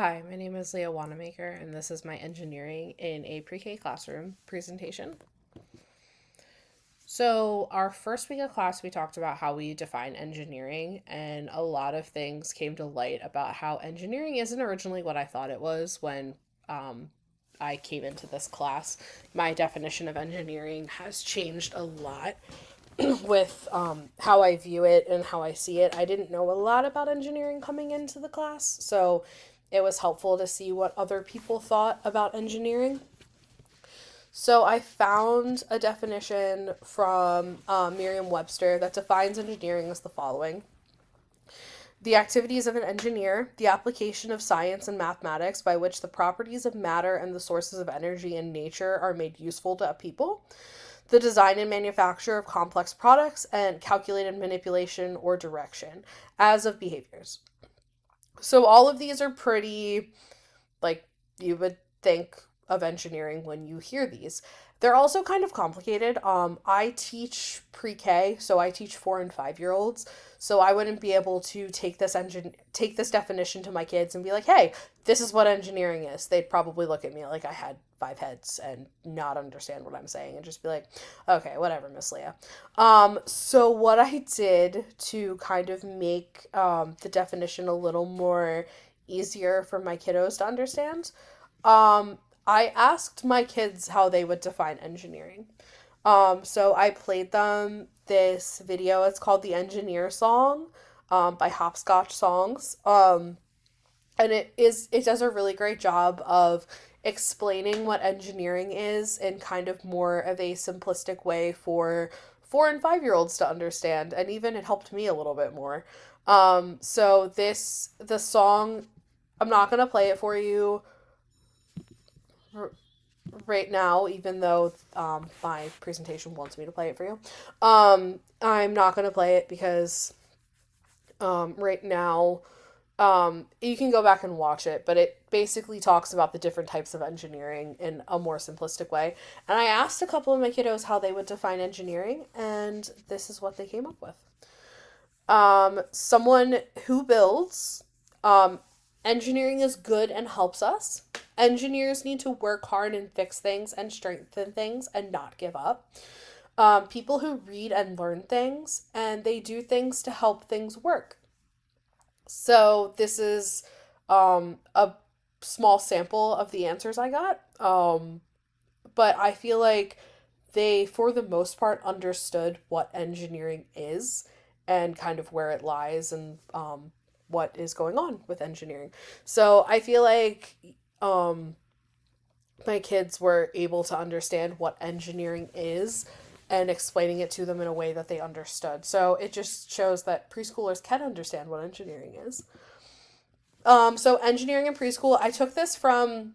Hi, my name is Leah Wanamaker, and this is my engineering in a pre-K classroom presentation. So, our first week of class, we talked about how we define engineering, and a lot of things came to light about how engineering isn't originally what I thought it was when um, I came into this class. My definition of engineering has changed a lot with how I view it and how I see it. I didn't know a lot about engineering coming into the class, so it was helpful to see what other people thought about engineering. So I found a definition from Merriam-Webster that defines engineering as the following: the activities of an engineer, the application of science and mathematics by which the properties of matter and the sources of energy in nature are made useful to a people, the design and manufacture of complex products, and calculated manipulation or direction as of behaviors. So all of these are pretty, like, you would think of engineering when you hear these. They're also kind of complicated. I teach pre-K, so I teach 4 and 5 year olds. So I wouldn't be able to take this definition to my kids and be like, "Hey, this is what engineering is." They'd probably look at me like I had 5 heads and not understand what I'm saying and just be like, "Okay, whatever, Miss Leah." So what I did to kind of make the definition a little more easier for my kiddos to understand, um, I asked my kids how they would define engineering. So I played them this video. It's called The Engineer Song, by Hopscotch Songs. And it does a really great job of explaining what engineering is in kind of more of a simplistic way for 4 and 5 year olds to understand, and even it helped me a little bit more. So the song, I'm not gonna play it for you r- right now, even though my presentation wants me to play it for you. I'm not gonna play it because right now, you can go back and watch it, but it basically talks about the different types of engineering in a more simplistic way. And I asked a couple of my kiddos how they would define engineering, and this is what they came up with. Someone who builds. Um, Engineering is good and helps us. Engineers need to work hard and fix things and strengthen things and not give up. People who read and learn things, and they do things to help things work. So this is a small sample of the answers I got. But I feel like they, for the most part, understood what engineering is and kind of where it lies and what is going on with engineering. So I feel like um, my kids were able to understand what engineering is and explaining it to them in a way that they understood. So it just shows that preschoolers can understand what engineering is. So engineering in preschool, I took this from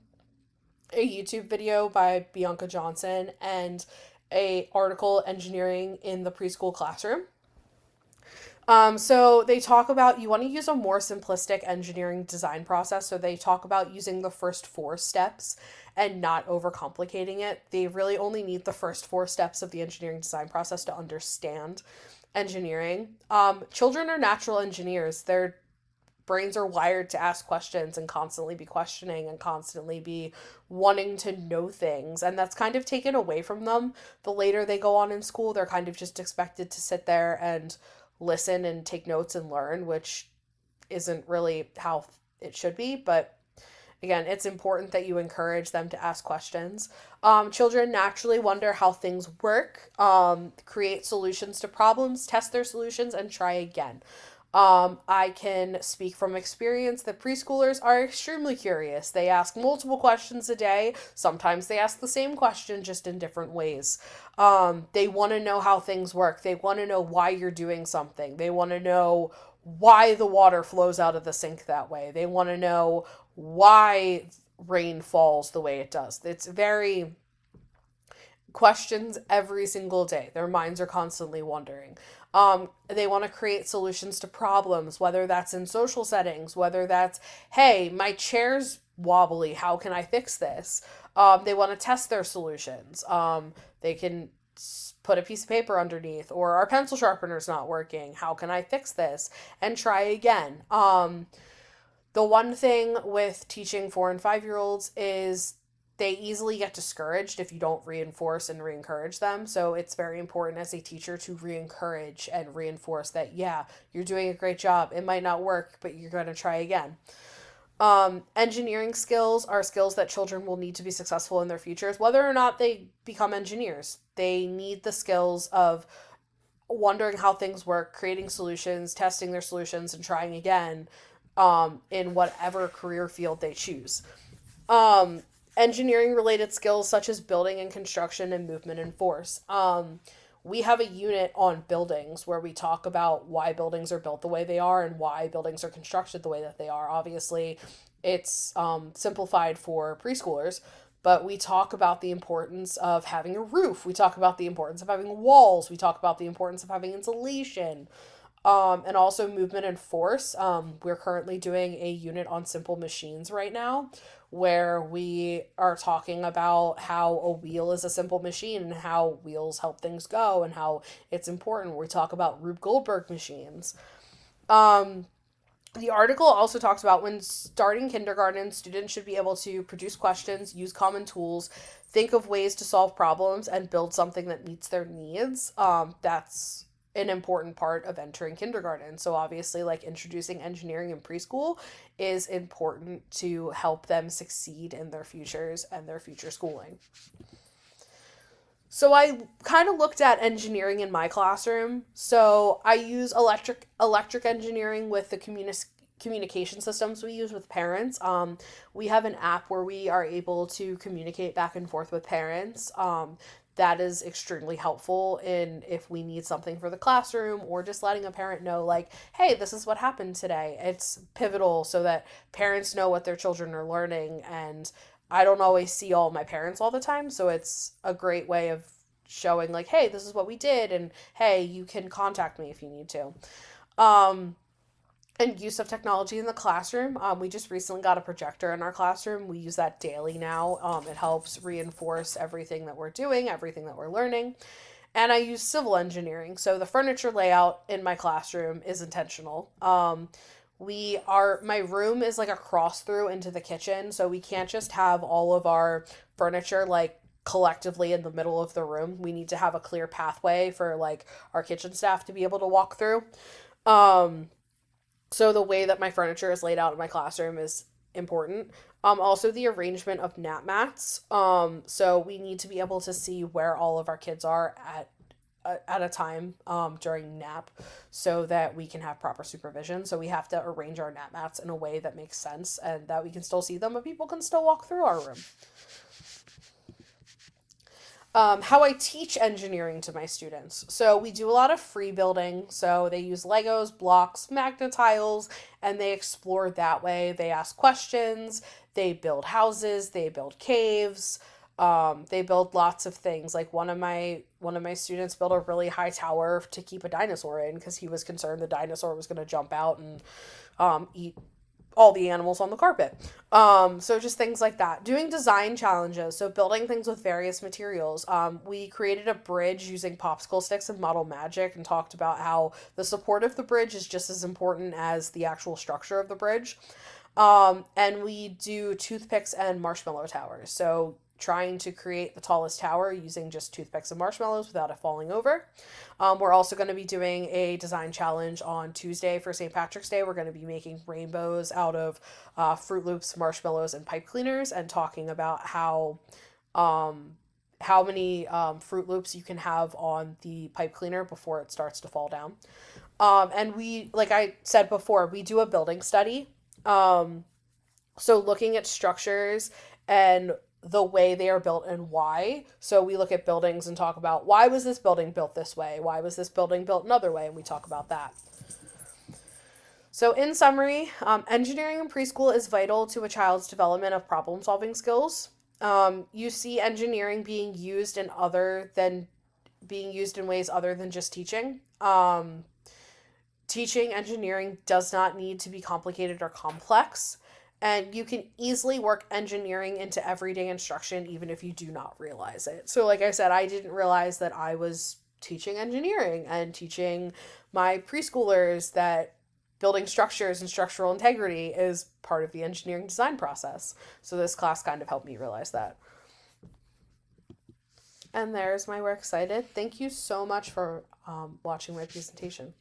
a YouTube video by Bianca Johnson and a article, Engineering in the Preschool Classroom. So they talk about, you want to use a more simplistic engineering design process. So they talk about using the first 4 steps and not overcomplicating it. They really only need the first 4 steps of the engineering design process to understand engineering. Children are natural engineers. Their brains are wired to ask questions and constantly be questioning and constantly be wanting to know things. And that's kind of taken away from them. The later they go on in school, they're kind of just expected to sit there and listen and take notes and learn, which isn't really how it should be. But again, it's important that you encourage them to ask questions. Children naturally wonder how things work, create solutions to problems, test their solutions, and try again. I can speak from experience that preschoolers are extremely curious. They ask multiple questions a day. Sometimes they ask the same question just in different ways. They want to know how things work. They want to know why you're doing something. They want to know why the water flows out of the sink that way. They want to know why rain falls the way it does. It's very questions every single day. Their minds are constantly wondering. They want to create solutions to problems, whether that's in social settings, whether that's, hey, my chair's wobbly, how can I fix this? They want to test their solutions. They can put a piece of paper underneath, or our pencil sharpener's not working. How can I fix this? And try again. The one thing with teaching 4 and 5 year olds is they easily get discouraged if you don't reinforce and re-encourage them. So it's very important as a teacher to re-encourage and reinforce that, yeah, you're doing a great job. It might not work, but you're going to try again. Engineering skills are skills that children will need to be successful in their futures, whether or not they become engineers. They need the skills of wondering how things work, creating solutions, testing their solutions, and trying again, in whatever career field they choose. Um, Engineering related skills such as building and construction and movement and force. We have a unit on buildings where we talk about why buildings are built the way they are and why buildings are constructed the way that they are. Obviously, it's simplified for preschoolers, but we talk about the importance of having a roof. We talk about the importance of having walls. We talk about the importance of having insulation, and also movement and force. We're currently doing a unit on simple machines right now where we are talking about how a wheel is a simple machine and how wheels help things go and how it's important. We talk about Rube Goldberg machines. Um, the article also talks about when starting kindergarten, students should be able to produce questions, use common tools, think of ways to solve problems, and build something that meets their needs. That's an important part of entering kindergarten. So, obviously, like introducing engineering in preschool is important to help them succeed in their futures and their future schooling. So I kind of looked at engineering in my classroom. So I use electric engineering with the communication systems we use with parents. We have an app where we are able to communicate back and forth with parents. That is extremely helpful in if we need something for the classroom or just letting a parent know, like, hey, this is what happened today. It's pivotal so that parents know what their children are learning. And I don't always see all my parents all the time, so it's a great way of showing, like, hey, this is what we did, and hey, you can contact me if you need to. Um, and use of technology in the classroom. We just recently got a projector in our classroom. We use that daily now. It helps reinforce everything that we're doing, everything that we're learning. And I use civil engineering. So the furniture layout in my classroom is intentional. My room is like a cross through into the kitchen, so we can't just have all of our furniture like collectively in the middle of the room. We need to have a clear pathway for like our kitchen staff to be able to walk through. Um, so the way that my furniture is laid out in my classroom is important. Also the arrangement of nap mats. So we need to be able to see where all of our kids are at a time, during nap, so that we can have proper supervision. So we have to arrange our nap mats in a way that makes sense and that we can still see them, but people can still walk through our room. How I teach engineering to my students. So we do a lot of free building. So they use Legos, blocks, magnet tiles, and they explore that way. They ask questions. They build houses. They build caves. They build lots of things. Like one of my students built a really high tower to keep a dinosaur in because he was concerned the dinosaur was going to jump out and eat all the animals on the carpet. So just things like that. Doing design challenges, so building things with various materials. We created a bridge using popsicle sticks and Model Magic and talked about how the support of the bridge is just as important as the actual structure of the bridge. And we do toothpicks and marshmallow towers. So trying to create the tallest tower using just toothpicks and marshmallows without it falling over. We're also going to be doing a design challenge on Tuesday for St. Patrick's Day. We're going to be making rainbows out of Fruit Loops, marshmallows, and pipe cleaners, and talking about um, how many Fruit Loops you can have on the pipe cleaner before it starts to fall down. And we, like I said before, we do a building study. Um, so looking at structures and the way they are built and why. So we look at buildings and talk about why was this building built this way? Why was this building built another way? And we talk about that. So, in summary, engineering in preschool is vital to a child's development of problem solving skills. You see engineering being used in ways other than just teaching. Teaching engineering does not need to be complicated or complex, and you can easily work engineering into everyday instruction even if you do not realize it. So, like I said, I didn't realize that I was teaching engineering and teaching my preschoolers that building structures and structural integrity is part of the engineering design process. So this class kind of helped me realize that. And there's my works cited. Thank you so much for watching my presentation.